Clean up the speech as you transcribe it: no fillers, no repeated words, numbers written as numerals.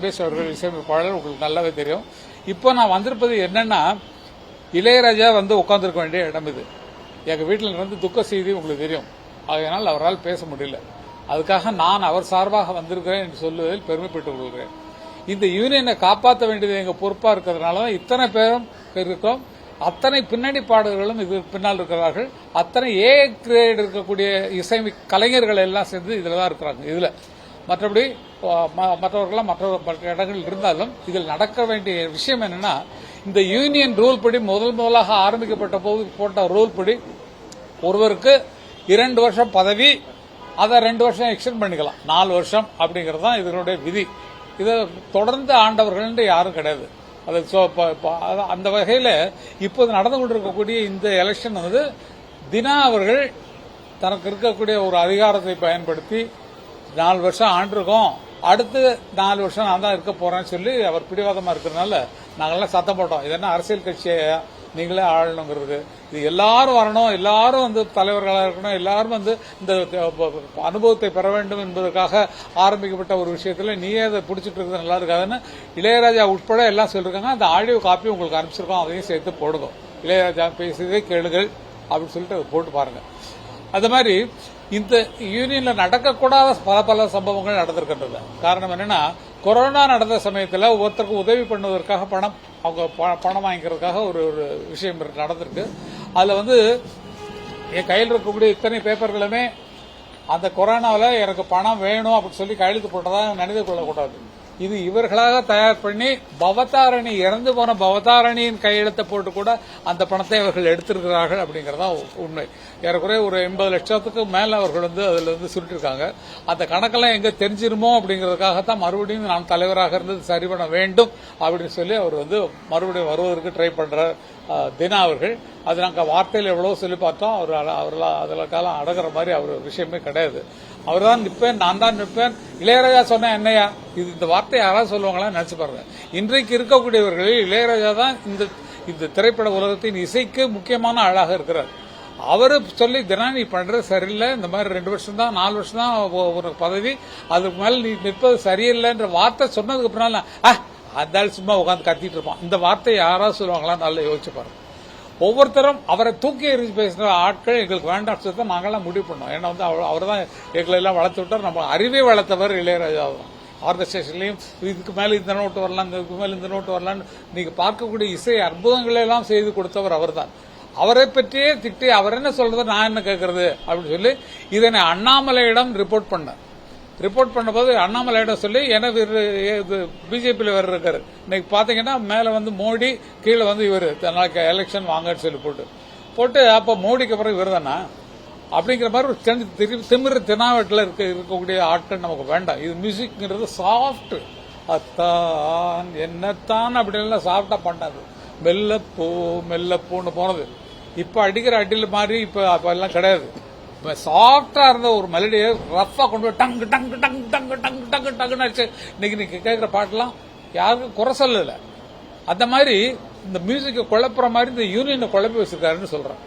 சபேஷ் அவர்கள் இசையமைப்பாளர், உங்களுக்கு நல்லாவே தெரியும். இப்போ நான் வந்திருப்பது என்னன்னா, இளையராஜா வந்து உட்கார்ந்துருக்க வேண்டிய இடம் இது. எங்கள் வீட்டில் இருந்து துக்க செய்தி உங்களுக்கு தெரியும். அதனால் அவரால் பேச முடியல. அதுக்காக நான் அவர் சார்பாக வந்திருக்கிறேன் என்று சொல்லுவதில் பெருமைப்பட்டுக் கொள்கிறேன். இந்த யூனியனை காப்பாற்ற வேண்டியது எங்கள் பொறுப்பாக இருக்கிறதுனால தான் இத்தனை பேரும் இருக்கோம். அத்தனை பின்னணி பாடகர்களும் இது பின்னால் இருக்கிறார்கள். அத்தனை ஏ கிரேட் இருக்கக்கூடிய இசை கலைஞர்கள் எல்லாம் சேர்ந்து இதில் தான் இருக்கிறாங்க. இதில் மற்றபடி மற்றவர்கள்லாம் மற்ற இடங்கள் இருந்தாலும் இதில் நடக்க வேண்டிய விஷயம் என்னன்னா, இந்த யூனியன் ரூல் படி முதலாக ஆரம்பிக்கப்பட்ட போது போட்ட ரூல் படி ஒருவருக்கு 2 வருஷம் பதவி, அதை 2 வருஷம் எக்ஸ்டெண்ட் பண்ணிக்கலாம், 4 வருஷம் அப்படிங்கிறது தான் இதனுடைய விதி. இதை தொடர்ந்து ஆண்டவர்கள் யாரும் கிடையாது. அது அந்த வகையில் இப்போது நடந்து கொண்டிருக்கக்கூடிய இந்த எலெக்ஷன் வந்து தினா அவர்கள் தனக்கு இருக்கக்கூடிய ஒரு அதிகாரத்தை பயன்படுத்தி 4 வருஷம் ஆண்டிருக்கோம், அடுத்து 4 வருஷம் நான் தான் இருக்க போறேன்னு சொல்லி அவர் பிடிவாதமா இருக்கிறதுனால நாங்கள்லாம் சத்தம் போட்டோம். இது என்ன அரசியல் கட்சியை நீங்களே ஆளணுங்கிறது, இது எல்லாரும் வரணும், எல்லாரும் வந்து தலைவர்களாக இருக்கணும், எல்லாரும் வந்து இந்த அனுபவத்தை பெற வேண்டும் என்பதற்காக ஆரம்பிக்கப்பட்ட ஒரு விஷயத்துல நீயே அதை பிடிச்சிட்டு இருக்கிறது நல்லா இருக்காதுன்னு இளையராஜா உட்பட எல்லாம் சொல்லிருக்காங்க. அந்த ஆடியோ காப்பி உங்களுக்கு அனுப்பிச்சிருக்கோம், அதையும் சேர்த்து போடுங்க. இளையராஜா பேசியதே கேளுங்கள் அப்படின்னு சொல்லிட்டு அதை போட்டு பாருங்க. அது மாதிரி இந்த யூனியன்ல நடக்கக்கூடாத பல சம்பவங்கள் நடந்திருக்கின்றது. காரணம் என்னன்னா, கொரோனா நடந்த சமயத்தில் ஒருத்தருக்கு உதவி பண்ணுவதற்காக பணம் வாங்கிக்கிறதுக்காக ஒரு விஷயம் நடந்திருக்கு. அதுல வந்து என் கையில் இருக்கக்கூடிய இத்தனை பேப்பர்களுமே அந்த கொரோனாவில் எனக்கு பணம் வேணும் அப்படின்னு சொல்லி கையெழுத்து போட்டதாக நினைத்து கொள்ளக்கூடாது. இது இவர்களாக தயார் பண்ணி பவதாரணி, இறந்து போன பவதாரணியின் கையெழுத்தை போட்டு கூட அந்த பணத்தை அவர்கள் எடுத்திருக்கிறார்கள் அப்படிங்கறதா உண்மை. ஏறக்குறைய ஒரு 80 லட்சத்துக்கு மேல அவர்கள் வந்து அதுல இருந்து சுருட்டிருக்காங்க. அந்த கணக்கெல்லாம் எங்க தெரிஞ்சிருமோ அப்படிங்கறதுக்காகத்தான் மறுபடியும் நான் தலைவராக இருந்தது சரி பண்ண வேண்டும் அப்படின்னு சொல்லி அவர் வந்து மறுபடியும் வருவதற்கு ட்ரை பண்றார் தினா அவர்கள். அது நாங்கள் வார்த்தையில் எவ்வளவு சொல்லி பார்த்தோம், அவரெல்லாம் அதற்காலம் அடங்குற மாதிரி அவர் விஷயமே கிடையாது. அவர் தான் நிற்பேன், நான் தான் நிற்பேன். இளையராஜா சொன்ன என்னையா, இந்த வார்த்தை யாராவது சொல்லுவாங்களா நினைச்சு பாருங்க. இன்றைக்கு இருக்கக்கூடியவர்களில் இளையராஜா தான் இந்த திரைப்பட உலகத்தின் இசைக்கு முக்கியமான ஆளாக இருக்கிறார். அவரு சொல்லி தினா நீ பண்றது சரியில்லை, இந்த மாதிரி 2 வருஷம் தான் 4 வருஷம் தான் ஒரு பதவி, அதுக்கு மேல நீ நிற்பது சரியில்லைன்ற வார்த்தை சொன்னதுக்கு அப்புறம் அந்த சும்மா உட்காந்து கத்திட்டு இருப்பான். இந்த வார்த்தையை யாராவது சொல்லுவாங்களா, நல்லா யோசிச்சு பாருங்க. ஒவ்வொருத்தரும் அவரை தூக்கி எறிஞ்சு பேசுற ஆட்கள் எங்களுக்கு வேண்டாம் சொல்லி நாங்கெல்லாம் முடிவு பண்ணோம். ஏன்னா வந்து அவர் தான் எங்களை எல்லாம் வளர்த்து விட்டார். நம்ம அறிவை வளர்த்தவர் இளையராஜா தான். ஆர்கஸ்ட்ரேஷன்லையும் இதுக்கு மேல இந்த நோட்டு வரலாம், இதுக்கு மேல இந்த நோட்டு வரலான்னு நீங்க பார்க்கக்கூடிய இசை அற்புதங்களை எல்லாம் செய்து கொடுத்தவர் அவர் தான். அவரை பற்றியே திட்டி அவர் என்ன சொல்றது நான் என்ன கேட்கறது அப்படின்னு சொல்லி இதனை அண்ணாமலையிடம் ரிப்போர்ட் பண்ணும்போது அண்ணாமலையிடம் சொல்லி எனக்கு பிஜேபியில் வேற இருக்காரு. இன்னைக்கு பாத்தீங்கன்னா மேல வந்து மோடி, கீழே வந்து இவர் நாளைக்கு எலெக்ஷன் வாங்கன்னு சொல்லி போட்டு அப்ப மோடிக்கு அப்புறம் இவர் தானா அப்படிங்கிற மாதிரி ஒரு திமிரு தினாவட்டில் இருக்கக்கூடிய ஆட்கள் நமக்கு வேண்டாம். இது மியூசிக்ங்கிறது சாஃப்ட், அத்தான் என்னத்தான் அப்படின்லாம் சாஃப்டா பண்ணாது. மெல்லப்பூன்னு போனது. இப்ப அடிக்கிற அடியில் மாதிரி இப்ப எல்லாம் கிடையாது. சாஃப்டா இருந்த ஒரு மெலடியை ரஃபா கொண்டு போய் டங்கு டங்கு டங்கு டங்கு டங்கு டங்கு டங்குன்னு அடிச்சு இன்னைக்கு நீங்க கேட்கிற பாட்டெல்லாம் யாருக்கும் குறை சொல்லல. அந்த மாதிரி இந்த மியூசிக்கை குழப்புற மாதிரி இந்த யூனியனை குழப்பி வச்சிருக்காருன்னு சொல்றேன்.